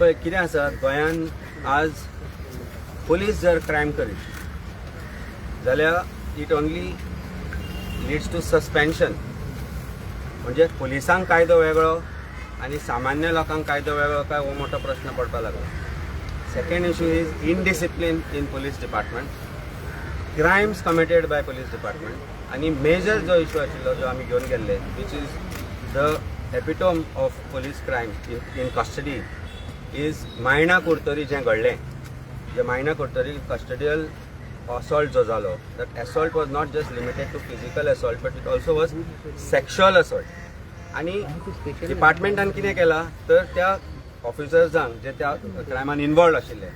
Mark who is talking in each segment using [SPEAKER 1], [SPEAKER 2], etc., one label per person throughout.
[SPEAKER 1] पळय कितें आसा गोंयान आज पुलीस जर क्रायम करीत जाल्यार it only leads to suspension. म्हणजे पुलिसांक कायदो वेगळो आनी सामान्य लोकांक कायदो वेगळो काय हो मोठो प्रश्न पडपाक लागला. Second issue is indiscipline in police department, crimes committed by police department. आनी मेजर जो इश्यू आशिल्लो जो आमी घेवन गेल्ले which is the epitome of police crime in custody is Mayna Curtorim जें घडलें. जे मायणा कुर्तरी कस्टडियल असॉल्ट जो जालो, that assault was not just limited to physical assault but it also was sexual assault. आनी डिपार्टमेंटान कितें केलां तर त्या ऑफिसर्सांक जे त्या क्रायमान इनवॉल्ड आशिल्ले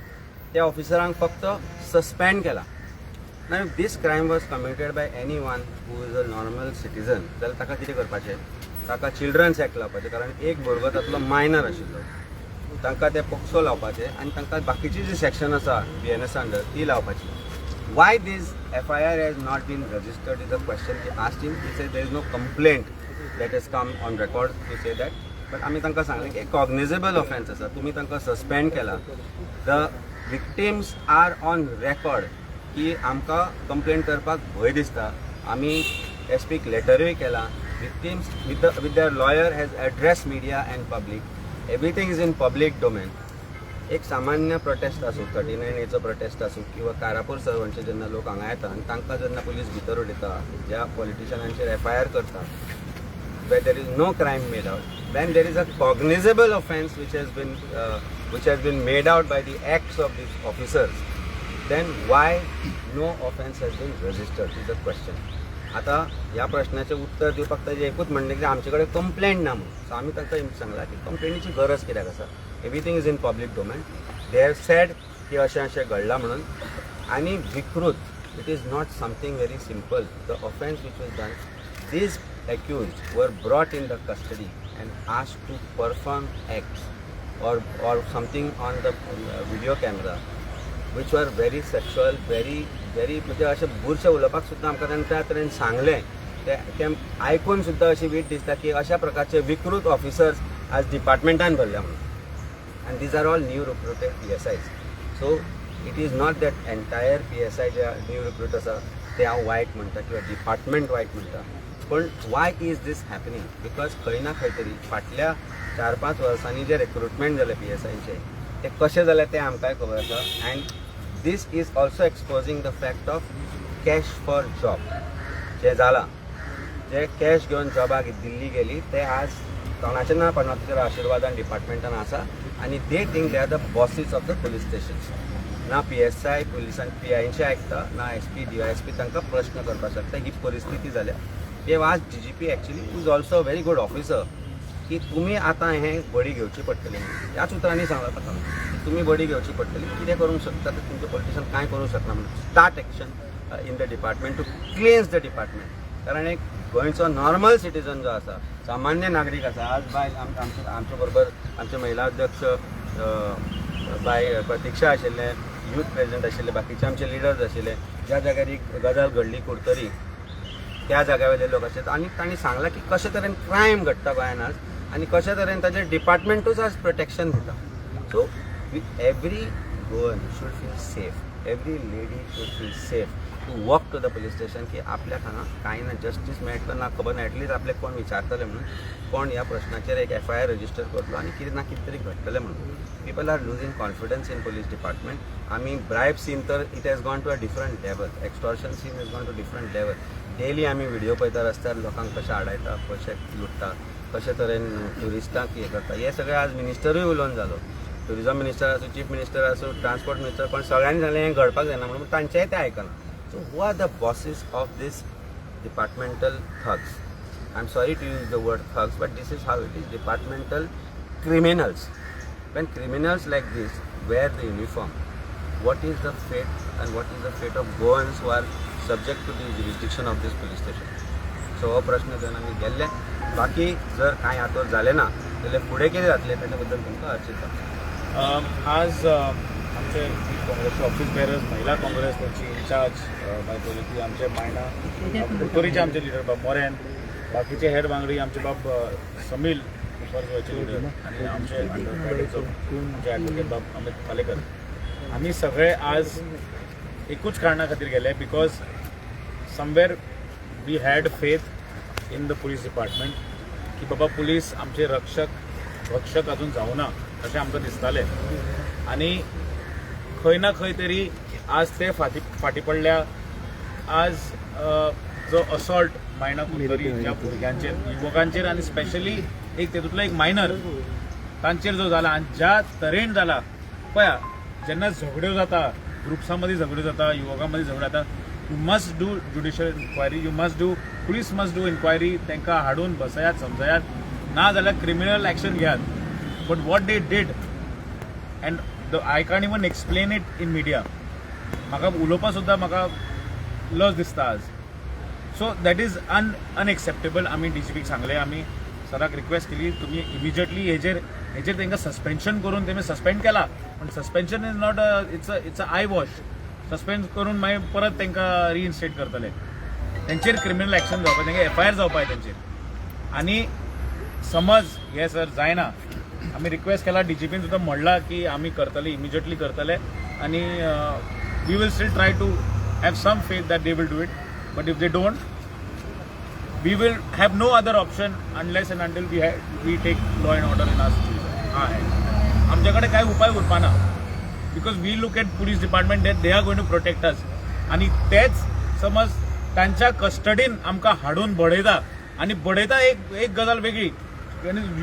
[SPEAKER 1] त्या ऑफिसरांक फक्त सस्पेंड केला. Now this crime was committed by anyone who is a normal citizen जाल्यार ताका कितें करपाचें, ताका चिल्ड्रन्स एक्ट लावपाचें. कारण एक भुरगो तातूंतलो मायनर आशिल्लो, तांकां ते पोक्सो लावपाचें आनी तांकां बाकीची जी सेक्शन आसा BNS अंडर ती लावपाची. Why this FIR has not been registered is a question he asked him. He said there is no complaint that has come on record to say that. But आमी तांकां सांगलें की cognizable offence आसा, तुमी तांकां suspend केला. The victims are on record की आमकां कंप्लेंट करपाक भंय दिसता. आमी SPक लेटरूय केला. Victims with their lawyer has address media and public. Everything is in public domain. एक सामान्य प्रोटेस्ट आसूं, 39A प्रोटेस्ट आसूं किंवा कारापूर सर्वंटचे जेन्ना लोक हांगा येता आनी तांकां जेन्ना पुलीस भितर उडयता, ज्या पॉलिटिशनांचेर FIR करता, where there is no crime made out, then there is a cognizable offence which has been made out by the acts of these officers, then why no offence has been registered is the question. आता ह्या प्रश्नाचे उत्तर दिवपाक ताजें एकूच म्हणणें की आमचे कडेन कंप्लेंट ना म्हणून. सो आमी तांकां सांगलां की कंप्लेनीची गरज कित्याक आसा. Everything is in public domain. They have sed की अशें अशें घडलां म्हणून. आनी विकृत, it is not something very simple. The offence which was done, these accused were brought in the custody and asked to perform acts or something on the video camera which were very sexual, very म्हणजे अशें बुरशें उलोवपाक सुद्दां आमकां ताणें त्या तरेन सांगलें. तें आयकून सुद्दां अशी वीट दिसता की अशा प्रकारचे विकृत ऑफिसर्स आज डिपार्टमेंटान भरल्या म्हणून. आनी these are all new recruited PSIs. So it is not that entire PSI जे न्यू रिक्रूट आसा ते हांव वायट म्हणटा किंवा डिपार्टमेंट वायट म्हणटा. पण why is this happening? Because खंय ना खंय तरी फाटल्या 4-5 वर्सांनी जे रिक्रुटमेंट जाले PSIचे ते कशें जाले ते आमकांय खबर आसा. And this is also exposing the fact of cash for job जे जालां. जे कॅश घेवन जॉबाक दिल्ली गेली ते आज कोणाचे ना कोणाच्या आशिर्वादान डिपार्टमेंटान आसा. आनी they think they are the bosses of the police stations. ना PSI पुलिसांक PIंचे आयकता, ना SP DYSP तांकां प्रश्न करपाक शकता. ही परिस्थिती जाल्या. हे आज DGP actually is also very good officer की तुमी आतां हें बडी घेवची पडटली म्हणून. ह्याच उतरांनी सांगला ताका तुमी बडी घेवची पडटली. कितें करूंक शकता तर तुमचे पॉलिटिशन कांय करूंक शकना म्हणून start action in the department to cleanse the department. कारण एक गोंयचो नॉर्मल सिटीजन जो आसा, सामान्य नागरीक आसा, आज बाय आमचे बरोबर आमचे महिला अध्यक्ष बाय प्रतीक्षा आशिल्ले, यूथ प्रेसिडेंट आशिल्ले, बाकीचे आमचे लिडर्स आशिल्ले, ज्या जाग्यार ही गजाल घडली कुर्तरी त्या जाग्यावेले लोक आसात. आनी तांणी सांगलां की कशे तरेन क्रायम घडटा गोंयान आज आनी कशे तरेन ताजेर डिपार्टमेंटूच आज प्रोटेक्शन दिता. So every Goan should feel safe, every lady should feel safe to walk to the police station की आपल्या हांगा कांय ना, जस्टीस मेळटलो ना खबर ना, एटलीस्ट आपले कोण विचारतले म्हणून, कोण ह्या प्रश्नाचेर एक FIR रजिस्टर करतलो आनी कितें ना कितें तरी घडटलें म्हणून. People are losing confidence in police department. आमी ब्रायब सीन तर it has gone to a different level. Extortion scene has gone to different level. Daily आमी व्हिडिओ पळयता रस्त्यार लोकांक कशे आडायता, कशे लुटता, कशे तरेन ट्युरिस्टांक हे करता. हे सगळें आज मिनिस्टरूय उलोवन जालो. ट्युरिजम मिनिस्टर आसूं, चीफ मिनिस्टर आसूं, ट्रान्सपोर्ट मिनिस्टर, पण सगळ्यांनी सांगलें हें घडपाक जायना म्हणून तांचेय ते आयकना. So who are the bosses of this departmental thugs? I'm sorry to use the word thugs, but this is how it is. Departmental criminals. When criminals like this wear the uniform, what is the fate and what is the fate of Goans who are subject to the jurisdiction of this police station? So हो प्रश्न घेवन आमी गेल्ले. बाकी जर कांय हातूर जालें ना जाल्यार फुडें कितें जातलें ताचे बद्दल तुमकां अर्चिता.
[SPEAKER 2] आज आमचे काँग्रेसचे ऑफिस बेरर्स, महिला काँग्रेस त्यांची इन्चार्ज मागीर ती आमचे मायणा कुर्तोरीचे आमचे लिडर बाब मोरेन, बाकीचे हेड वांगडी आमचे बाब समील पिंपळगावचे लिडर आणि आमचे अंडर आमचे ॲडव्होकेट बाब अमित पालेकर आम्ही सगळे आज एकूच कारणा खातीर गेले because somewhere we had faith in the police department की बाबा पुलीस आमचे रक्षक अजून जावना अशें आमकां दिसतालें आनी खंय ना खंय तरी आज ते फाटी पडल्या. आज जो असॉल्ट मायना कुलकरी ज्या भुरग्यांचेर युवकांचेर आनी स्पेशली एक तेतूंतलो एक मायनर तांचेर जो जाला आनी ज्या तरेन जाला पळया जेन्ना झगड्यो जाता ग्रुप्सां मदीं झगड्यो जाता युवकां मदीं झगड्यो जाता you must do judicial inquiry you must do police must do inquiry तांकां हाडून बसयात समजयात ना जाल्यार क्रिमिनल एक्शन घेयात. But what they did and I can even explain it in media म्हाका उलोवपा सुद्दां म्हाका लज दिसता आज. So that is unacceptable. आमी डीजीपीक सांगले आमी सराक रिक्वेस्ट केली तुम्ही इमिजिएटली हेजेर तांकां सस्पेन्शन करून तेमी सस्पेंड केला पण suspension is not it's a I wash. Suspend करून मागीर परत तांकां रिइन्स्टेट करतले. तेंचेर क्रिमिनल एक्शन जावपाक तांकां एफआयआर जावपाक जाय तेंचेर. आनी समज हे सर जायना आमी रिक्वेस्ट केला डीजीपीन सुद्दां म्हणला की आमी करतले इमिजिएटली करतले आनी we will still try to have some faith that they will do it. But if they don't we will have no other option unless and until we take law and order in our hands. आमच्याकडे काय उपाय उरपाना because we look at police department that they are going to protect us आणि तेच समज त्यांच्या कस्टडीन आमकां हाडून बडयता आणि बडयता एक गजाल वेगळी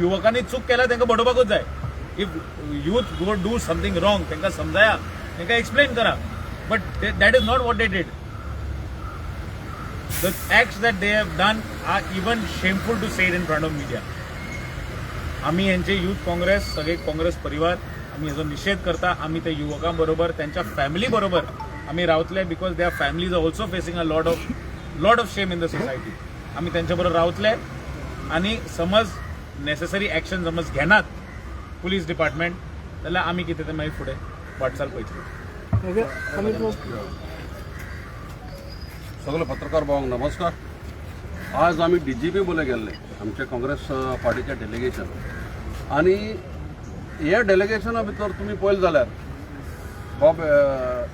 [SPEAKER 2] युवकांनी चूक केल्या तांकां बडोवपाकूच जाय. If youth go do something wrong तांकां समजाया तांकां एक्सप्लेन करा but that is not what they did. The acts that they have done are even shameful to say it in front of media. आम्ही यांचे युथ काँग्रेस सगळे काँग्रेस परिवार आम्ही याचा निषेध करता. आम्ही त्या युवकांबरोबर त्यांच्या फॅमिली बरोबर आम्ही रावतले because they are families are also facing a lot of shame in the society. आम्ही त्यांच्याबरोबर रावतले आणि समज नेसेसरी ॲक्शन समज घेनात पुलीस डिपार्टमेंट जाल्यार आम्ही कितें ते मागीर फुडें वाटचाल पळयतले.
[SPEAKER 3] सगळे पत्रकार भावांक नमस्कार. आज आम्ही डीजीपी बोले गेल्ले आमचे काँग्रेस पार्टीचे डेलिगेशन आणि हे डेलिगेशना भितर तुम्ही पळयलें जाल्यार बाब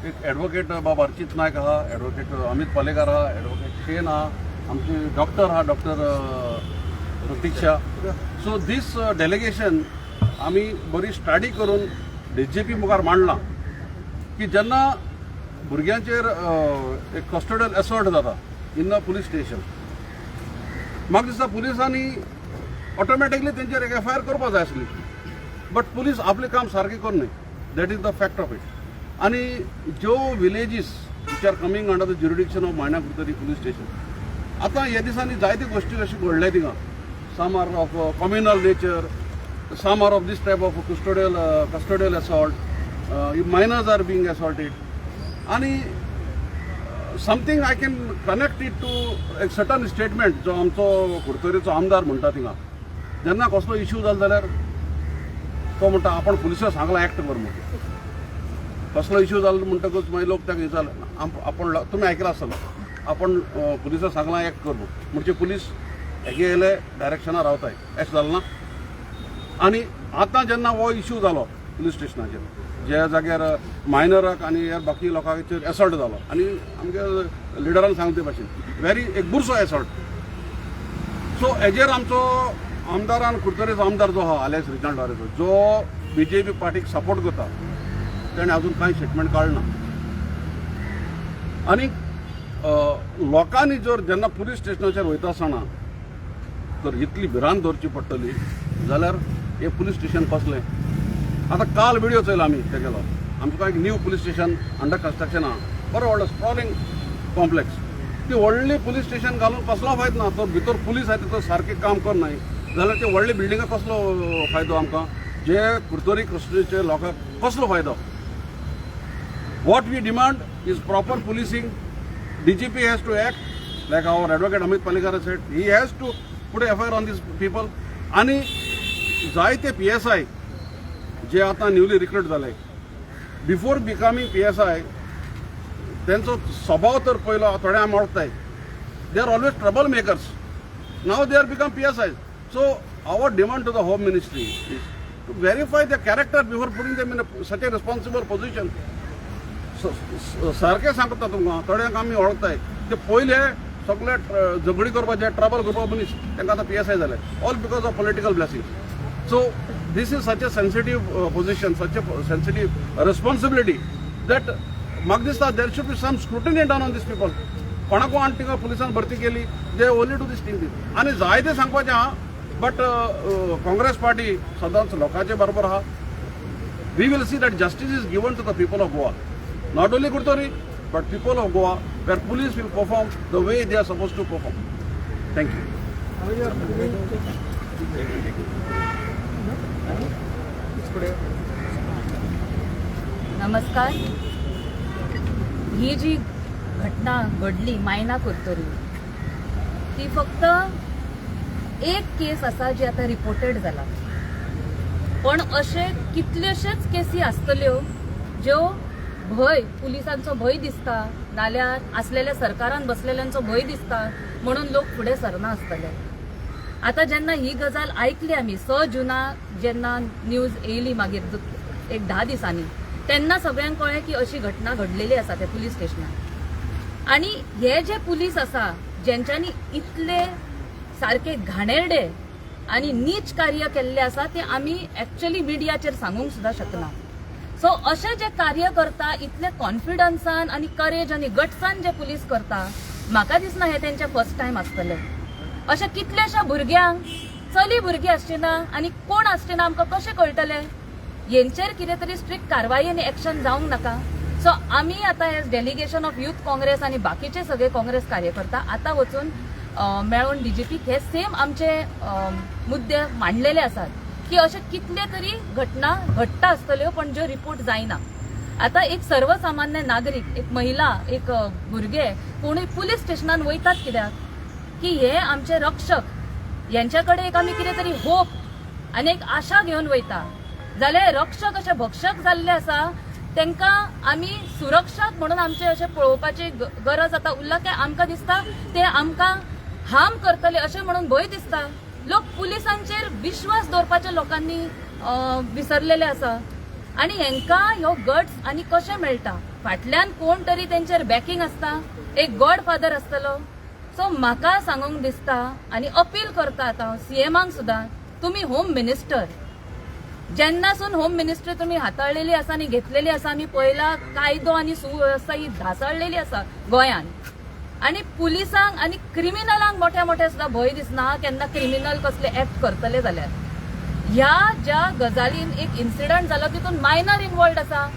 [SPEAKER 3] एक एडवोकेट बाब अर्चित नायक आहा, एडवोकेट अमित पालेकर आहा, एडवोकेट शेन आहा, आमचे डॉक्टर आहा डॉक्टर प्रतीक्षा. सो दीस डेलिगेशन आम्ही बरी स्टडी करून डीजीपी मुखार मांडला की जेन्ना भुरग्यांचेर एक कस्टडियल असॉल्ट जाता इन द पुलीस स्टेशन म्हाका दिसता पुलिसांनी ऑटोमॅटिकली तेंचेर एक एफआयआर करपाक जाय आसली बट पुलीस आपलें काम सारकें करनाय. That is the fact of it. आनी ज्यो villages which are coming under the jurisdiction of मायना कुर्तरी पुलीस स्टेशन आतां ह्या दिसांनी जायत्यो गोश्टी अशी घडल्या थिंगा. Some are of communal nature, some are of this type of custodial assault, minors are being assaulted आणि something I can connect it to एक सर्टन स्टेटमेंट जो आमचो कुडतरेचो आमदार म्हणटा थिंगा जेन्ना कसलो इश्यू जालो जाल्यार तो म्हणटा आपण पुलिसांक सांगला एक्ट कर म्हणून. कसलो इश्यू जालो म्हणटकच मागीर लोक ताका विचारले आपण तुमी आयकलां आसतलें आपण पुलिसांक सांगला एक्ट कर म्हणजे पुलीस हेगे येयले डायरेक्शनार रावताय एक्ट जालो ना. आनी आतां जेन्ना हो इश्यू जालो पुलीस स्टेशनाचेर ज्या जाग्यार मायनराक आनी ह्या बाकी लोकांचेर एसॉल्ट जालो आनी आमच्या लिडरान सांगले भाशेन व्हेरी एक बुरसो एसॉल्ट. सो हेजेर आमचो आमदारान कुडतरेचो आमदार जो आहा आलेस रिजाल्डारेचो जो बीजेपी पार्टीक सपोर्ट करता तेणें अजून कांय स्टेटमेंट काडना. आनी लोकांनी जर जेन्ना पुलीस स्टेशनाचेर वयता आसतना तर इतली भिरांत दवरची पडटली जाल्यार हे पुलीस स्टेशन कसलें. आता काल व्हिडिओ चयलो आमी तेगेलो आमचो एक new police station under construction आहा बरो व्हडलो स्प्रॉलिंग कॉम्प्लेक्स. ती व्हडली पुलीस स्टेशन घालून कसलो फायदो ना. तो भितर पुलीस आहा तो सारकें काम करनाय जाल्यार ते व्हडले बिल्डिंगा कसलो फायदो आमकां जे कुडतरी कस्टडीचे लोकांक कसलो फायदो. What we demand is proper policing. DGP has to act like our advocate Amit Palekar said he has to put FIR on this people. आनी जायते PSI जे आता न्यूली रिक्रूट जाले बिफोर बिकमिंग PSI त्यांचो स्वभाव तर पयलो थोडे आमी वळखताय they are always trouble makers. Now they are become PSI So our demand to the Home Ministry is to verify their character before putting them in such a responsible position. सारखे सांगता तुमकां थोड्यांक आमी वळखताय ते पयले सगळे झगडी करपाचे ट्रबल करपा मनीस तांकां आतां PSI जाले all because of political blessing. So this is such a sensitive position, such a sensitive responsibility that म्हाका दिसता there should be some scrutiny done on these people. कोणाको आनी तिका पुलिसान भरती केली they only do this thing. आनी जायते सांगपाचें आहा बट काँग्रेस पार्टी सदांच लोकांचे बरोबर आहा. We will see that justice is given to the people of Goa. Not only Gurtari, but people of Goa, where police will perform the way they are supposed to perform. Thank you.
[SPEAKER 4] नमस्कार. ही जी घटना घडली मायना कोत्तरी ती फक्त एक केस आसा जी आता reported जाला, पण अशे कितलेशेच केसी आसतल्यो ज्यो भय पुलिसांचो भय दिसता नाल्यार असलेल्या सरकारान बसलेल्यांचो भय दिसता म्हणून लोक फुडें सरना आसतले. आता जेन्ना ही गजाल आयकली आमी 6 जुनाक जेन्ना न्यूज येयली मागीर एक 10 दिसांनी तेन्ना सगळ्यांक कळ्ळें की अशी घटना घडलेली आसा त्या पुलीस स्टेशनार. आणि हे जे पुलीस आसा जेंच्यांनी इतले सारखे घाणेरडे आणि नीच कार्य केल्ले आसा ते आमी एक्चुअली मिडियाचेर सांगूंक सुद्धा शकना. सो अशे जे कार्य करता इतले कॉन्फिडन्सान आणि करेज आणि गट्सान जे पुलीस करता म्हाका दिसना हे तेंचे फर्स्ट टाइम आसतले. अशे कितलेशा भुरग्यांक चली भुरगीं आसची ना आनी कोण आसचे ना आमकां कशें कळटले. हेंचेर कितें तरी स्ट्रिक्ट कारवाई आनी एक्शन जावंक नाका. सो आमी आतां as delegation of youth Congress आनी बाकीचे सगळे काँग्रेस कार्यकर्ता आतां वचून मेळून DGPक हे सेम आमचे मुद्दे मांडलेले आसात की अशे कितले तरी घटना घडटा आसतल्यो पण ज्यो रिपोर्ट जायना. आता एक सर्वसामान्य नागरीक, एक महिला, एक भुरगे कोणूय पुलीस स्टेशनान वयतात कित्याक की हे आमचे रक्षक यांच्याकडे एक आमी कितें तरी होप आनी एक आशा घेवन वयता. जाल्यार रक्षक अशे भक्षक जाल्ले आसा तांकां आमी सुरक्षक म्हणून आमचे अशें पळोवपाची गरज आतां उरला की आमकां दिसता ते आमकां हार्म करतले अशें म्हणून भंय दिसता. लोक पुलिसांचेर विश्वास दवरपाचे लोकांनी विसरलेले आसा आनी हेंकां ह्यो गट्स आनी कशें मेळटा. फाटल्यान कोण तरी तेंचेर बॅकिंग आसता, एक गॉड फादर आसतलो. सो म्हाका सांगूंक दिसता आनी अपील करता आतां CMांक सुद्दां, तुमी होम मिनिस्टर जेन्नासून होम मिनिस्ट्री तुम्ही हाताळलेली आसा आनी घेतलेली आसा आमी पळयला कायदो आनी सुव्यवस्था ही धासळलेली आसा गोंयान. आनी पुलिसांक आनी क्रिमिनलांक मोठ्या मोठ्या सुद्धा भंय दिसना केन्ना क्रिमिनल कसले एक्ट करतले जाल्यार. ह्या ज्या गजालीन एक इन्सिडंट जालो तितून मायनर इन्वॉल्ड आसा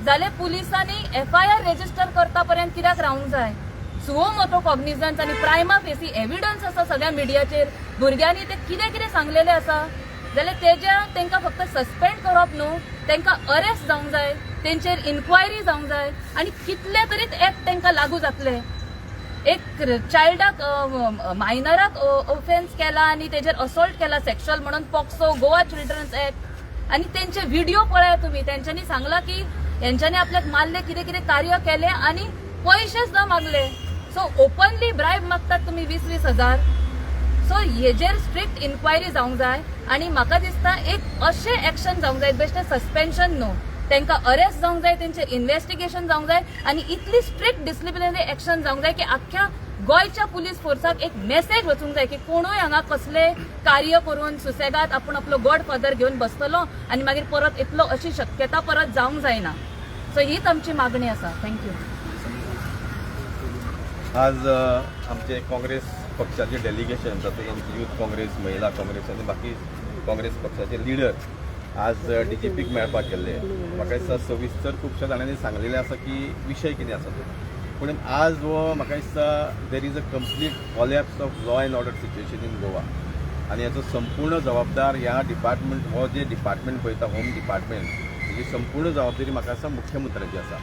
[SPEAKER 4] जाल्यार पुलिसांनी FIR रेजिस्टर करता पर्यंत कित्याक रावंक जाय. सुओ मोटो कॉग्निझन्स आनी प्रायमा फेसी एव्हिडन्स आसा सगळ्या मिडियाचेर भुरग्यांनी ते कितें कितें सांगलेले आसा जाल्यार तांकां फक्त सस्पेंड करप न्हू, तांकां अरेस्ट जावंक जाय, तेंचेर इन्क्वायरी जावंक जाय आनी कितले तरीच एक्ट तांकां लागू जातले. एक चायल्डाक मायनराक ऑफेन्स केला आनी तेजेर असॉल्ट केला सेक्शुअल म्हणून पॉक्सो गोवा चिल्ड्रन्स एक्ट आनी तेंचे व्हिडिओ पळया तुमी. तेंच्यांनी सांगला की हेंच्यांनी आपल्याक मारले कितें कितें कार्य केले आनी पयशे सुद्दां मागले. सो ओपनली ब्रायब मागतात तुमी 20-20 हजार. सो हेजेर स्ट्रिक्ट इन्क्वायरी जावंक जाय आनी म्हाका दिसता एक अशें एक्शन जावंक जाय बेश्टें सस्पेन्शन न्हू, तांकां अरेस्ट जावंक जाय, तेंचें इन्व्हेस्टिगेशन जावंक जाय आनी इतली स्ट्रिक्ट डिसिप्लिनरी एक्शन जावंक जाय की आख्ख्या गोंयच्या पुलीस फोर्साक एक मेसेज वचूंक जाय की कोणूय हांगा कसले कार्य करून सुसेगाद आपूण आपलो गॉड फादर घेवन बसतलो आनी मागीर परत येतलो अशी शक्यता परत जावंक जायना. सो हीच आमची मागणी आसा. थँक्यू.
[SPEAKER 5] आज आमचे काँग्रेस पक्षाचे डेलिगेशन तातूंत आमचे यूथ काँग्रेस, महिला काँग्रेस आनी बाकी काँग्रेस पक्षाचे लिडर आज DGPक मेळपाक गेल्ले. म्हाका दिसता सविस्तर खुबश्या जाणांनी सांगलेलें आसा की विशय कितें आसा तो, पूण आज हो म्हाका दिसता there is a complete collapse of law end order situation in Goa आनी हाचो संपूर्ण जबाबदार ह्या डिपार्टमेंट, हो जे डिपार्टमेंट पळयता होम डिपार्टमेंट, हेची संपूर्ण जबाबदारी म्हाका दिसता मुख्यमंत्र्याची आसा.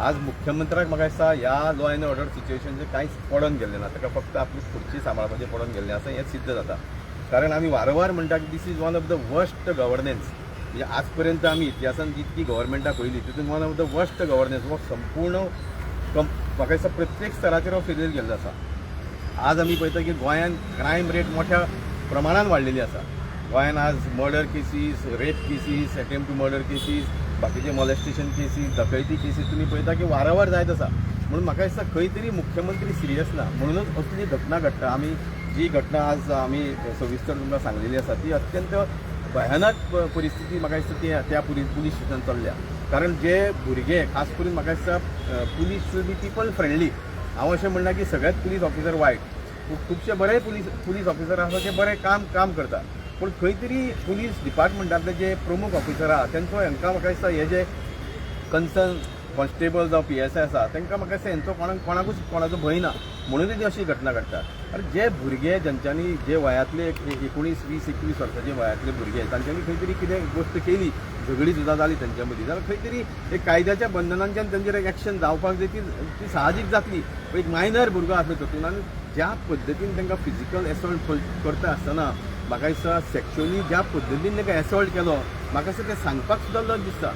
[SPEAKER 5] आज मुख्यमंत्र्याक म्हाका दिसता ह्या लॉ एंड ऑर्डर सिच्युएशनचें कांयच पडून गेल्लें ना, ताका फक्त आपली खुर्ची सांबाळपाचें पडून गेल्लें आसा हें सिद्ध जाता. कारण आमी वारंवार म्हणटा की this is one of the worst governance. म्हणजे आज पर्यंत आमी इतिहासान जितकी गव्हर्मेंटां पळयली तितून one of the worst governance हो संपूर्ण म्हाका दिसता प्रत्येक स्तराचेर हो फेल्यूर गेल्लो आसा. आज आमी पळयता की गोंयांत क्रायम रेट मोठ्या प्रमाणान वाडलेली आसा. गोंयान आज murder cases, rape cases, attempt to murder cases, बाकीचे मॉलेस्टेशन केसीस, डकैती केसीस तुमी पळयता की वारंवार जायत आसा. म्हणून म्हाका दिसता खंय तरी मुख्यमंत्री सिरियस ना, म्हणूनच असली घटना घडटा. आमी जी घटना आज आमी सविस्तर तुमकां सांगलेली आसा ती अत्यंत भयानक परिस्थिती म्हाका दिसता ती त्या पुलीस स्टेशन चल्ल्या. कारण जे भुरगे खास करून म्हाका दिसता police should be people friendly. हांव अशें म्हणना की सगळेच पुलीस ऑफिसर वायट. खुबशे बरे पुलीस ऑफिसर आसा जे बरें काम करता. पूण खंय तरी पुलीस डिपार्टमेंटांतले जे प्रमुख ऑफिसर आहा तेंचो हांकां म्हाका दिसता हे जे कन्सर्न कॉन्स्टेबल जावं PSI आसा तांकां म्हाका दिसता हेंचो कोणाचो भंय ना, म्हणूनच ती अशी घटना घडटा. अरे जे भुरगे ज्यांच्यांनी जे वयातले 19, 20, 21 वर्साचे वयातले भुरगे तांच्यांनी खंय तरी कितें गोश्ट केली, झगडी सुद्दां जाली तेंच्या मदीं, जाल्यार खंय तरी एक कायद्याच्या बंधनांच्यान तेंचेर एक एक्शन जावपाक जाय ती साहजीक जातली. एक मायनर भुरगो आसलो तातूंत आनी ज्या पद्दतीन तांकां फिजिकल एसॉल्ट करता आसतना म्हाका दिसता सेक्शुअली ज्या पद्दतीन तांकां एसॉल्ट केलो म्हाका दिसता तें सांगपाक सुद्दां लज दिसता.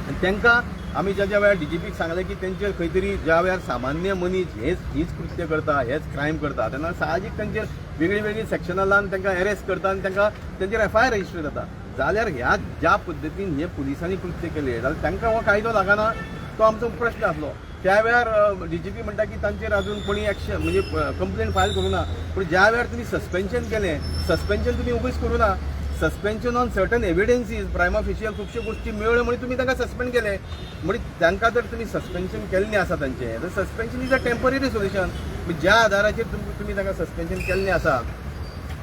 [SPEAKER 5] आनी तांकां आमी ज्या वेळार DGPक सांगलें की तेंचेर खंय तरी ज्या वेळार सामान्य मनीस हीच कृत्य करता, हेच क्रायम करता तेन्ना साहजीक तांचेर वेगळी सेक्शनां लावन तांकां अरेस्ट करता आनी तांकां तेंचेर FIR रजिस्टर जाता. जाल्यार ह्या ज्या पद्दतीन हे पुलिसांनी कृत्य केले जाल्यार तांकां हो कायदो लागना तो आमचो प्रश्न आसलो. त्या वेळार DGP म्हणटा की तांचेर अजून कोणी एक्शन म्हणजे कंप्लेंट फायल करूं ना. पूण ज्या वेळार तुमी सस्पेन्शन केलें, सस्पेन्शन तुमी उगीच करूं ना. सस्पेन्शन ऑन सर्टन एविडन्सीस प्रायमा फेशियल खुबश्यो गोश्टी मेळ्ळ्यो म्हणून तुमी तांकां सस्पेंड केले. म्हणजे तांकां जर तुमी सस्पेन्शन केल्लें आसा तांचें तर suspension is a temporary solution. ज्या आधाराचेर तुमी तांकां सस्पेन्शन केल्लें आसा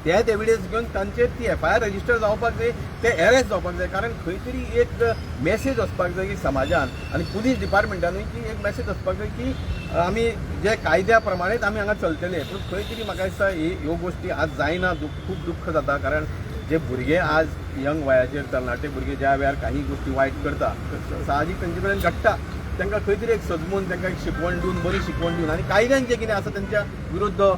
[SPEAKER 5] तेच एविडन्स घेवन तांचेर ती FIR रजिस्टर जावपाक जाय, ते अरेस्ट जावपाक जाय. कारण खंय तरी एक मेसेज वचपाक जाय की समाजान आनी पुलीस डिपार्टमेंटानूय की एक मेसेज वचपाक जाय की आमी जे कायद्या प्रमाणेच आमी हांगा चलतले. पूण खंय तरी म्हाका दिसता ह्यो गोश्टी आज जायना. खूब दुख्ख जाता. कारण जे भुरगे आज यंग वयाचेर तरणाटे भुरगे ज्या वेळार काही गोष्टी वायट करता साहजीक तांचे कडेन घडटा. तांकां खंय तरी एक सजमून तांकां एक शिकवण दिवन बरी शिकवण दिवन आनी कायद्यान जें कितें आसा तांच्या विरुद्ध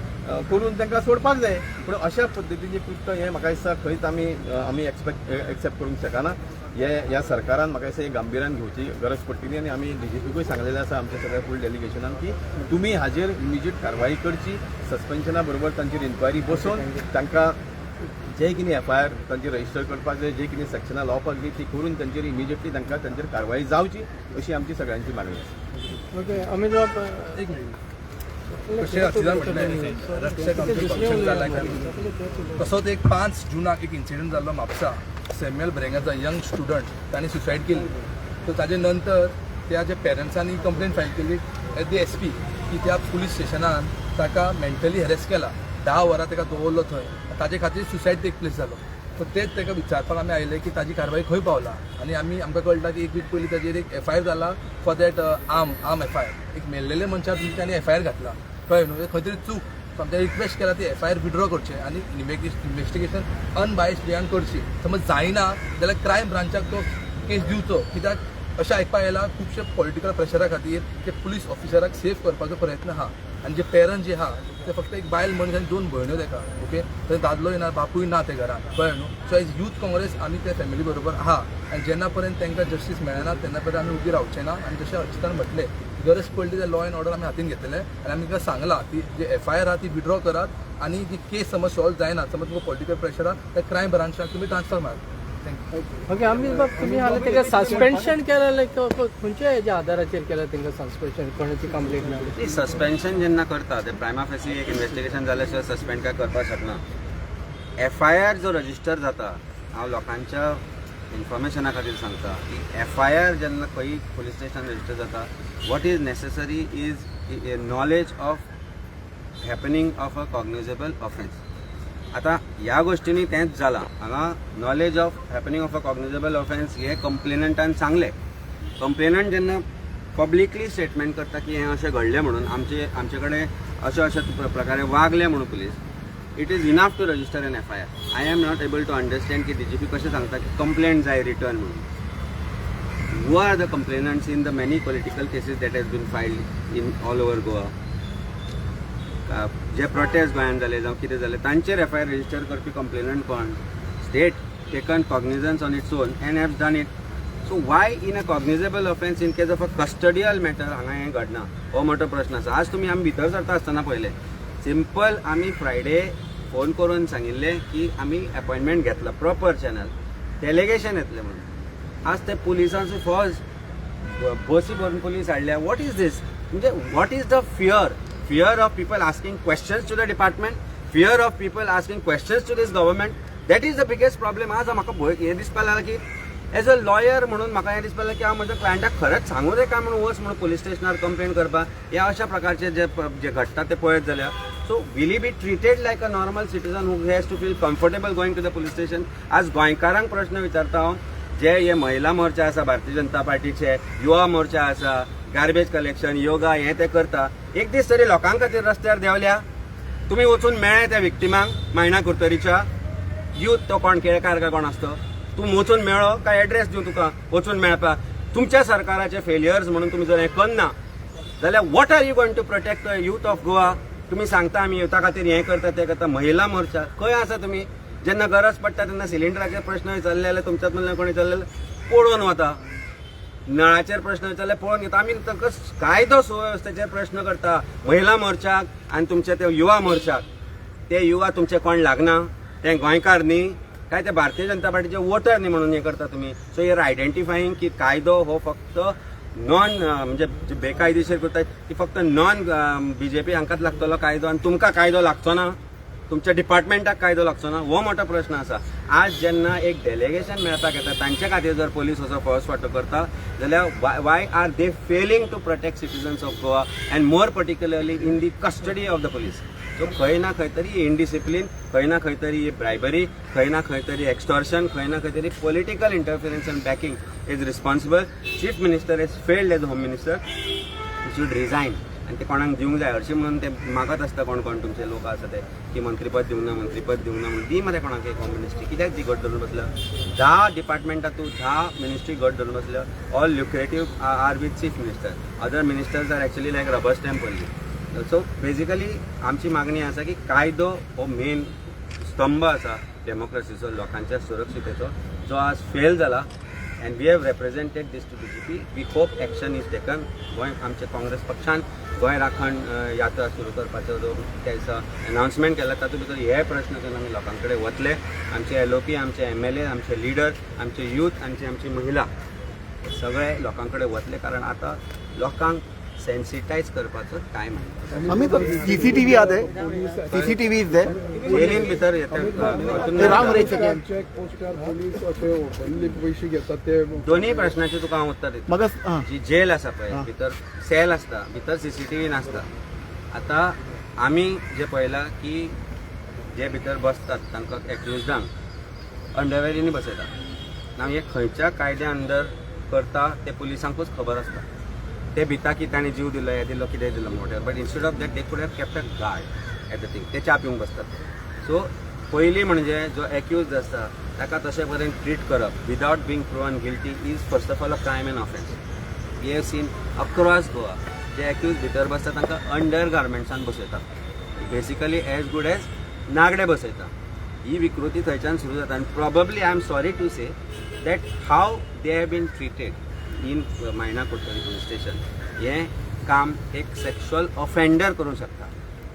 [SPEAKER 5] करून तांकां सोडपाक जाय. पूण अशा पद्दतीचें कृत्य हें म्हाका दिसता खंयच आमी एक्सेप्ट करूंक शकना. ह्या सरकारान म्हाका दिसता गांभीर्यान घेवची गरज पडटली आनी आमी DGPकूय सांगलेलें आसा आमच्या सगळ्या फूल डेलिगेशनान की तुमी हाजेर इमिजिएट कारवाई करची. सस्पेन्शना बरोबर तांचेर इन्क्वायरी बसोवन तांकां जे कितें FIR तांचेर रजिस्टर करपाक जाय, जे कितें सेक्शनां लावपाक जाय ती करून तांचेर इमिजिएटली तांचेर कारवाई जावची अशी आमची सगळ्यांची मागणी आसा.
[SPEAKER 6] ओके अमित बाब
[SPEAKER 7] कशें अचिदान म्हटलें रक्षक आमचें फंक्शन जालां तसोच एक 5 जुनाक एक इन्सिडंट जाल्लो म्हापसा. सॅम्युएल ब्रेंगाचा यंग स्टुडंट ताणें सुसायड केली. सो ताजे नंतर त्या जे पेरंट्सांनी कंप्लेंट फायल केली एट दी SP की त्या पुलीस स्टेशनान ताका मेंटली हॅरेस केला. 10 वरां ताका दवरलो थंय. ताजे खातीर सुसायड टेक प्लेस जालो. सो तेच ताका विचारपाक आमी आयले की ताजी कारवाई खंय पावला. आनी आमकां कळटा की एक वीक पयलीं ताजेर एक FIR जाला फॉर दॅट आर्म FIR. एक मेल्लेले मनशा तांणी FIR घातला. कळ्ळें न्हू. खंय तरी चूक. सो आमच्या रिक्वेस्ट केला ती FIR विड्रॉ करचें आनी इन्व्हेस्टिगेशन अनबायस्ड वेयान करची. समज जायना जाल्यार क्रायम ब्रांचाक तो केस दिवचो. कित्याक अशें आयकपाक येयला खुबशे पॉलिटिकल प्रेशरा खातीर ते पुलीस ऑफिसराक सेफ करपाचो प्रयत्न आहा. आनी जे पेरंट जे आहा ते फक्त एक बायल मनीस आनी 2 भयण्यो ताका. ओके थंय दादलोय ना बापूय ना ते घरान. कळ्ळें न्हू. सो एज यूथ काँग्रेस आमी त्या फॅमिली बरोबर आहा आनी जेन्ना पर्यंत तांकां जस्टीस मेळना तेन्ना पर्यंत आमी उबी रावचे ना. आनी जशें अर्चितान म्हटलें गरज पडली जाल्यार लॉ एंड ऑर्डर आमी हातीन घेतले आनी आमी तांकां सांगलां की जे FIR आहा ती विड्रॉ करात आनी जी केस समज सॉल्व जायना समज तुमकां पॉलिटिकल प्रेशर आहा त्या क्रायम ब्रांचाक तुमी ट्रान्सफर मारात.
[SPEAKER 6] ओके अमित बाब तुम्ही हालीं ताका सस्पेन्शन केलें लायक खंयच्या हेज्या आदाराचेर केलें तांकां सस्पेन्शन कोणाची कंप्लेंट ना.
[SPEAKER 1] ती सस्पेन्शन जेन्ना करता ते प्रायमा फेसी एक इन्व्हेस्टिगेशन जाल्या शिवाय सस्पेंड काय करपाक शकना. FIR जो रजिस्टर जाता हांव लोकांच्या इन्फॉर्मेशना खातीर सांगता की FIR जेन्ना खंय पुलीस स्टेशन रजिस्टर जाता what is necessary is knowledge of happening of a cognizable offence. आता ह्या गोष्टींनी तेंच जालां. हांगा knowledge of happening of a cognizable offence हे कंप्लेनंटान सांगलें. कंप्लेनंट जेन्ना पब्लिकली स्टेटमेंट करता की हें अशें घडलें म्हणून आमचे कडेन अशे प्रकारे वागले म्हणून police it is enough to register an FIR. I am not able to understand की DGP कशें सांगता की कंप्लेंट जाय रिटर्न म्हणून. Who are the complainants in the many political cases that has been filed in all over Goa. जे protest गोंयांत जाले जावं कितें जालें तांचेर FIR रजिस्टर करपी कंप्लेनंट कोण. State taken cognizance on its own and have done it. So why in a cognizable offence in case of a custodial matter हांगा हें घडना हो मोठो प्रश्न आसा. आज तुमी आमी भितर सरता आसतना पळयलें सिंपल आमी फ्रायडे फोन करून सांगिल्लें की आमी अपॉइंटमेंट घेतला प्रॉपर चॅनल डेलिगेशन येतलें म्हणून. आज ते पुलिसांचो फौज बसी भरून पुलीस हाडल्या. What is this? म्हणजे what is the fear of people asking questions to the department, fear of people asking questions to this government. That is the biggest problem. आज म्हाका हें दिसपा लागला की एज अ लॉयर म्हणून म्हाका हें दिसपा लागलें की हांव म्हज्या क्लायंटाक खरेंच सांगूं रे काय म्हणून वच म्हणून पुलीस स्टेशनार कंप्लेन करपाक. ह्या अशा प्रकारचे जे घडटा ते पळयत जाल्यार so will he be treated like a normal citizen who has to feel comfortable going to the police station. आज गोंयकारांक प्रश्न विचारता हांव, जे हे महिला मोर्चा आसा भारतीय जनता पार्टीचे, युवा मोर्चा आसा, गार्बेज कलेक्शन, योगा हें ते करता, एक दीस तरी लोकां खातीर रस्त्यार देंवल्या? तुमी वचून मेळ्ळे त्या विक्टिमांक मायना कुर्तरीच्या? यूथ तो कोण केळकार काय कोण आसतो? तूं वचून मेळ्ळो काय एड्रेस दिवं तुका वचून मेळपाक? तुमच्या सरकाराचे फेलियर्स म्हणून तुमी जर हें करना जाल्यार what are you going to protect the youth of Goa? तुमी सांगता आमी युथा खातीर हें करता तें करता. महिला मोर्चा खंय आसा तुमी? जेन्ना गरज पडटा तेन्ना सिलिंडराचे प्रश्न विचारले जाल्यार तुमच्यात म्हणल्यार कोणी विचारलें पळोवन वता. नळाचेर प्रश्न विचारले पळोवन घेता. आमी ताका कायदो सुवेवस्थेचेर प्रश्न करता. महिला मोर्चाक आनी तुमच्या ते युवा मोर्चाक, ते युवा तुमचे कोण लागना? ते गोंयकार न्ही काय ते भारतीय जनता पार्टीचे वोटर न्ही म्हणून हें करता तुमी? सो हियर आयडेंटिफायींग की कायदो हो फक्त नॉन म्हणजे बेकायदेशीर करता की फक्त नॉन बीजेपी हांकाच लागतलो कायदो आनी तुमकां कायदो लागचो ना? तुमच्या डिपार्टमेंटाक कायदो लागचो ना? हो मोठो प्रश्न आसा. आज जेन्ना एक डेलिगेशन मेळपाक येता तांचे खातीर जर पोलीस असो फौजफाटो करता जाल्यार why are they failing to protect citizens of Goa and more particularly in the custody of the police. So खंय ना खंय तरी इनडिसिप्लीन, खंय ना खंय तरी ब्रायबरी, खंय ना खंय तरी एक्सटॉर्शन, खंय ना खंय तरी political interference and backing is responsible. Chief minister is failed as home minister. Should resign. आणि ते कोणाक दिवंक जाय हरशीं म्हणून ते मागत आसता कोण कोण तुमचे लोक आसा ते की मंत्रीपद दिवंक ना म्हणून दी मरे कोणाक एक होम मिनिस्ट्री. कित्याक ती घट धरून बसल्या? 10 डिपार्टमेंटां तूं 10 मिनिस्ट्री घट धरून बसल्या. All lucrative are with chief minister. Other ministers are actually like rubber stamp only. So basically आमची मागणी आसा की कायदो हो मेन स्तंभ आसा डेमोक्रेसीचो, लोकांच्या सुरक्षितेचो, जो आज फेल जाला. and we have represented this to DGP. We hope action is taken. Goa आमच्या काँग्रेस पक्षान गोंय राखण यात्रा सुरू करपाचो जो त्याचा अनाउन्समेंट केला तातूंत भितर हे प्रश्न घेवन आमी लोकां कडेन वतले. आमचे LOP, आमचे MLA, आमचे लिडर, आमचे यूथ, आमची महिला सगळे लोकां कडेन वतले. कारण आता लोकांक सेन्सिटायज करपाचो टायम आहे.
[SPEAKER 8] आम्ही CCTV आते CCTV इज देयर.
[SPEAKER 1] जेलीन भितर दोन्ही प्रश्नाचे तुका हांव उत्तर दिता.
[SPEAKER 8] म्हाका
[SPEAKER 1] जी जेल आसा पळय भितर सेल आसता, भितर CCTV नासता. आता आमी जे पळयलां की जे भितर बसतात तांकां एक्युज्डांक अंडरवेरींनी बसयतात. नाव हे खंयच्या कायद्या अंडर करता ते पुलिसांकूच खबर आसता. ते भिता की ताणें जीव दिलो, हे दिलो, कितें दिलो मोठे. But instead of that they could have kept a guard at the thing. ते च्या पिवंक बसतात. सो पयलीं म्हणजे जो एक्युज्ड आसता ताका तशे परेन ट्रीट करप without being proven guilty is first of all a crime and offence. We have seen across Goa जे एक्युज्ड भितर बसता तांकां अंडर गार्मेंट्सान बसयतात. बेसिकली एज गूड एज नागडे बसयता. ही विकृती थंयच्यान सुरू जाता. आनी probably I am sorry to say that how they have been treated in Mayna Curtorim police station. हें काम एक सेक्शुअल ऑफेंडर करूंक शकता.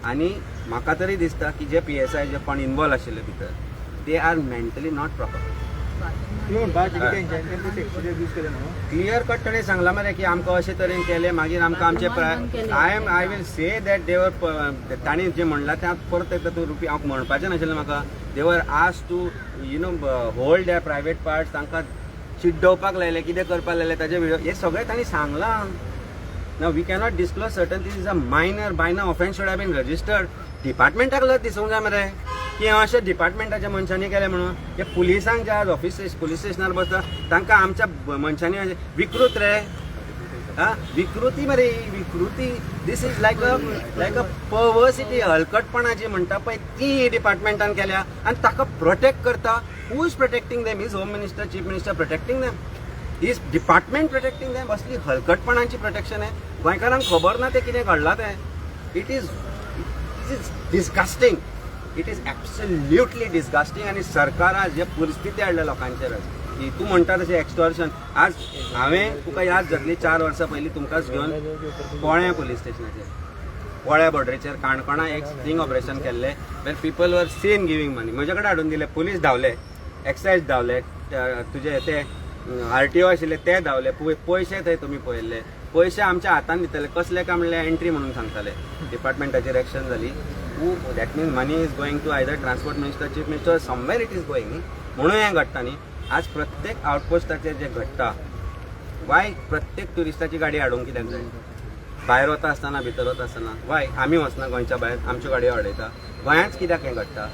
[SPEAKER 1] आनी म्हाका तरी दिसता की जे PSI जे कोण इन्वॉल्व आशिल्ले भितर they are mentally not proper. Clear cut ताणें सांगला मरे की आमकां अशे तरेन केले, मागीर आमकां आमचे आय विल से दॅट देवर ताणें जें म्हणलां तें परत एकदां तूं रुपी हांव म्हणपाचें नाशिल्लें म्हाका. They were asked to hold their private parts. तांकां चिड्डोवपाक लायले, कितें करपाक लायले ताजे व्हिडिओ हे सगळें तांणी सांगलां. Now we cannot disclose certain things. Is a minor offence should have been registered. डिपार्टमेंटाक लज दिसूंक जाय मरे की अशें डिपार्टमेंटाच्या मनशांनी केलें म्हणून. हे पुलिसांक जे आज पुलीस स्टेशनार बसता तांकां आमच्या मनशांनी विकृत रे. विकृती मरे विकृती. दीस इज लायक अ पर्वर्सिटी. हलकटपणा जी म्हणटा पळय ती डिपार्टमेंटान केल्या आनी ताका प्रोटेक्ट करता. Who is protecting them? Is home minister, chief minister protecting them? Is department protecting them? असली हलकटपणांची प्रोटेक्शन आहे. गोंयकारांक खबर ना ते कितें घडलां तें. It is disgusting. It is absolutely disgusting. आनी सरकारान जे परिस्थिती हाडल्या लोकांचेर की तूं म्हणटा तशें एक्सटॉर्शन. आज हांवें तुका याद जातली 4 वर्सां पयलीं तुमकांच घेवन पोळ्या पुलीस स्टेशनाचेर पोळ्या बॉर्डरीचेर काणकोणा एक स्टिंग ऑपरेशन केल्लें वेर पीपल वर सीन गिवींग मनी म्हजे कडेन हाडून दिले पुलीस धांवले एक्सायज धांवले तुजे ते RTO आशिल्ले ते धांवले पयशे थंय तुमी पळयल्ले पयशे आमच्या हातान दितले कसले काय म्हणले एंट्री म्हणून सांगताले डिपार्टमेंटाचेर एक्शन जाली that means money is going to either transport minister chief minister somewhere it is going न्ही म्हणून हें घडटा न्ही आज प्रत्येक आउटपोस्टाचेर जे घडटा वाय प्रत्येक ट्युरिस्टाची गाडी हाडूंक कित्याक जाय भायर वता आसतना भितर वता आसतना वाय आमी वचना गोंयच्या भायर आमच्यो गाडयो हाडयता गोंयांच कित्याक हें घडटा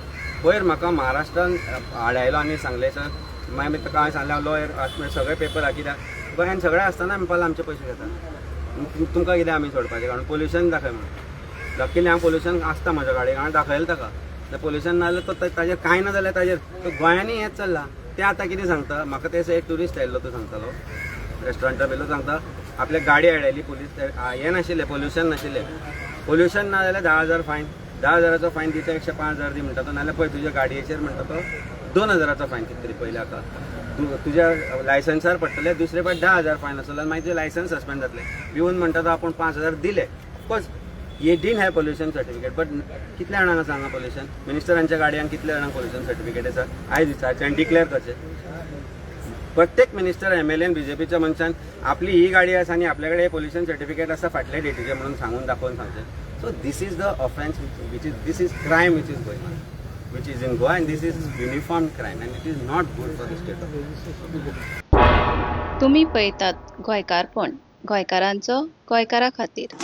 [SPEAKER 1] पयर म्हाका महाराष्ट्रान हाडायलो आनी सांगले सर मागीर ताका हांवें सांगलें लॉयर सगळे पेपर हा कित्याक गोंयान सगळे आसतना म्हणपाक आमचे पयशे घेता तुमकां कितें आमी सोडपाचें कारण पोल्युशन दाखय म्हणून लकीली हांव पोल्युशन आसता म्हज्या गाडयेक हांवें दाखयलें ताका तें पोल्युशन ना जाल्यार तो ताजेर कांय ना जाल्यार ताजेर तो गोंयांनी हेंच चल्लां तें आतां कितें सांगता म्हाका ते एक ट्युरिस्ट आयिल्लो तो सांगतालो रेस्टॉरंटा वयलो सांगता आपल्या गाडी हाडयली पुलीस हें नाशिल्लें पोल्युशन नाशिल्लें पोल्युशन ना जाल्यार 10,000 फायन 10,000 फायन दिता 105,000 दी म्हणटा तो नाल्यार पळय तुज्या गाडयेचेर म्हणटा तो 2,000 फायन कितें तरी पयलीं आतां तुज्या लायसन्सार पडटले दुसरे फावट 10,000 फायन आसलो मागीर तुजें लायसन्स सस्पेंड जातलें पिवन म्हणटा तो आपूण 5,000 दिले ऑफकोर्स ये dean have pollution certificate but कितल्या जाणांक सांगा पोल्युशन मिनिस्टरांच्या गाडयांक कितल्या जाणांक पोल्युशन सर्टिफिकेट आसा आयज विचारचें आनी डिक्लेअर करचें प्रत्येक मिनिस्टर MLA BJPच्या मनशान आपली ही गाडी आसा आनी आपल्या कडेन पोल्युशन सर्टिफिकेट आसा फाटल्या डेटीचे म्हणून सांगून दाखोवन सांगचें so this is the offence this is crime which is going on which is in Goa and this is uniform crime and it is not good for the state of
[SPEAKER 9] तुम्ही पळयतात गोंयकारपण गोंयकारांचो गोंयकारा खातीर.